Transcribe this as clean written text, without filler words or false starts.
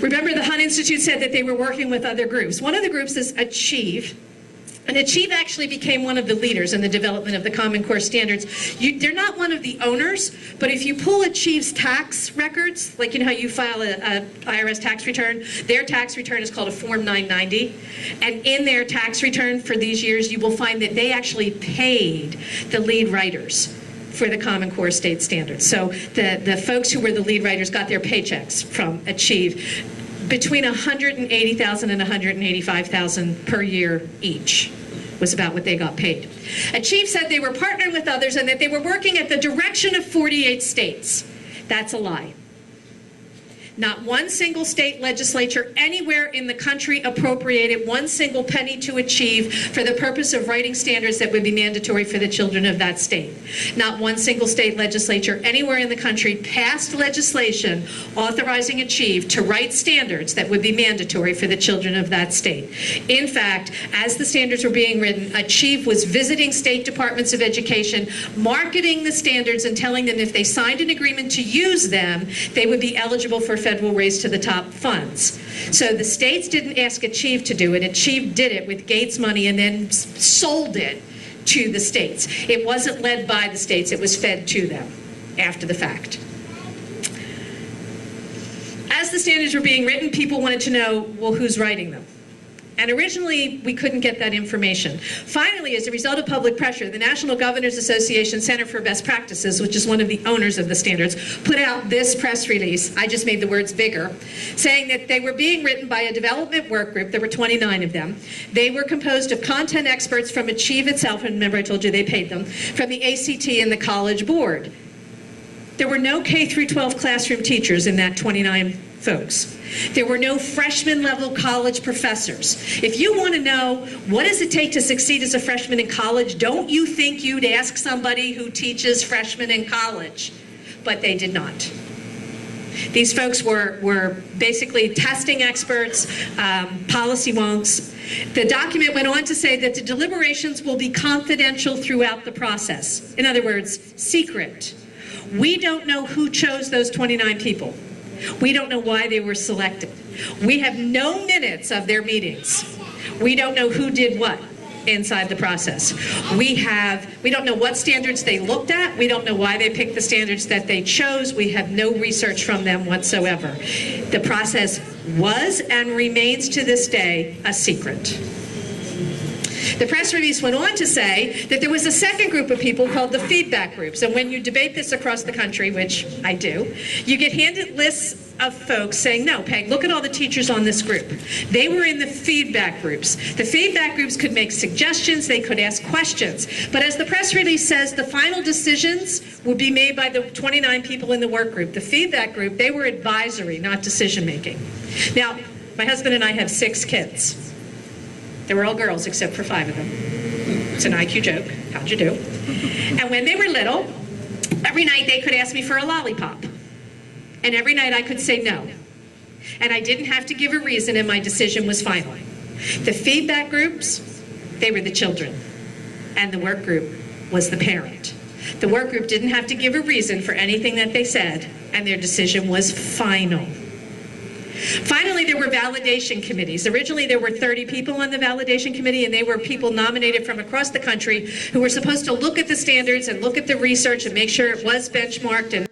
Remember, the Hunt Institute said that they were working with other groups. One of the groups is Achieve. And Achieve actually became one of the leaders in the development of the Common Core standards. They're not one of the owners, but if you pull Achieve's tax records, like you know how you file a IRS tax return, their tax return is called a Form 990. And in their tax return for these years, you will find that they actually paid the lead writers for the Common Core state standards. So the folks who were the lead writers got their paychecks from Achieve between $180,000 and $185,000 per year each was about what they got paid. Achieve said they were partnering with others and that they were working at the direction of 48 states. That's a lie. Not one single state legislature anywhere in the country appropriated one single penny to Achieve for the purpose of writing standards that would be mandatory for the children of that state. Not one single state legislature anywhere in the country passed legislation authorizing Achieve to write standards that would be mandatory for the children of that state. In fact, as the standards were being written, Achieve was visiting state departments of education, marketing the standards and telling them if they signed an agreement to use them, they would be eligible for federal raise to the top funds. So the states didn't ask Achieve to do it. Achieve did it with Gates money and then sold it to the states. It wasn't led by the states, it was fed to them after the fact. As the standards were being written, people wanted to know, well, who's writing them? And originally, we couldn't get that information. Finally, as a result of public pressure, the National Governors Association Center for Best Practices, which is one of the owners of the standards, put out this press release, I just made the words bigger, saying that they were being written by a development work group. There were 29 of them. They were composed of content experts from Achieve itself, and remember I told you they paid them, from the ACT and the College Board. There were no K-12 classroom teachers in that 29 folks. There were no freshman level college professors. If you want to know what does it take to succeed as a freshman in college, don't you think you'd ask somebody who teaches freshmen in college? But they did not. These folks were basically testing experts, policy wonks. The document went on to say that the deliberations will be confidential throughout the process. In other words, secret. We don't know who chose those 29 people. We don't know why they were selected. We have no minutes of their meetings. We don't know who did what inside the process. We don't know what standards they looked at. We don't know why they picked the standards that they chose. We have no research from them whatsoever. The process was and remains to this day a secret. The press release went on to say that there was a second group of people called the feedback groups. And when you debate this across the country, which I do, you get handed lists of folks saying, no, Peg, look at all the teachers on this group. They were in the feedback groups. The feedback groups could make suggestions, they could ask questions. But as the press release says, the final decisions would be made by the 29 people in the work group. The feedback group, they were advisory, not decision making. Now, my husband and I have 6 kids. They were all girls except for 5 of them. It's an IQ joke. How'd you do? And when they were little, every night they could ask me for a lollipop. And every night I could say no. And I didn't have to give a reason and my decision was final. The feedback groups, they were the children. And the work group was the parent. The work group didn't have to give a reason for anything that they said and their decision was final. Finally, there were validation committees. Originally, there were 30 people on the validation committee, and they were people nominated from across the country who were supposed to look at the standards and look at the research and make sure it was benchmarked and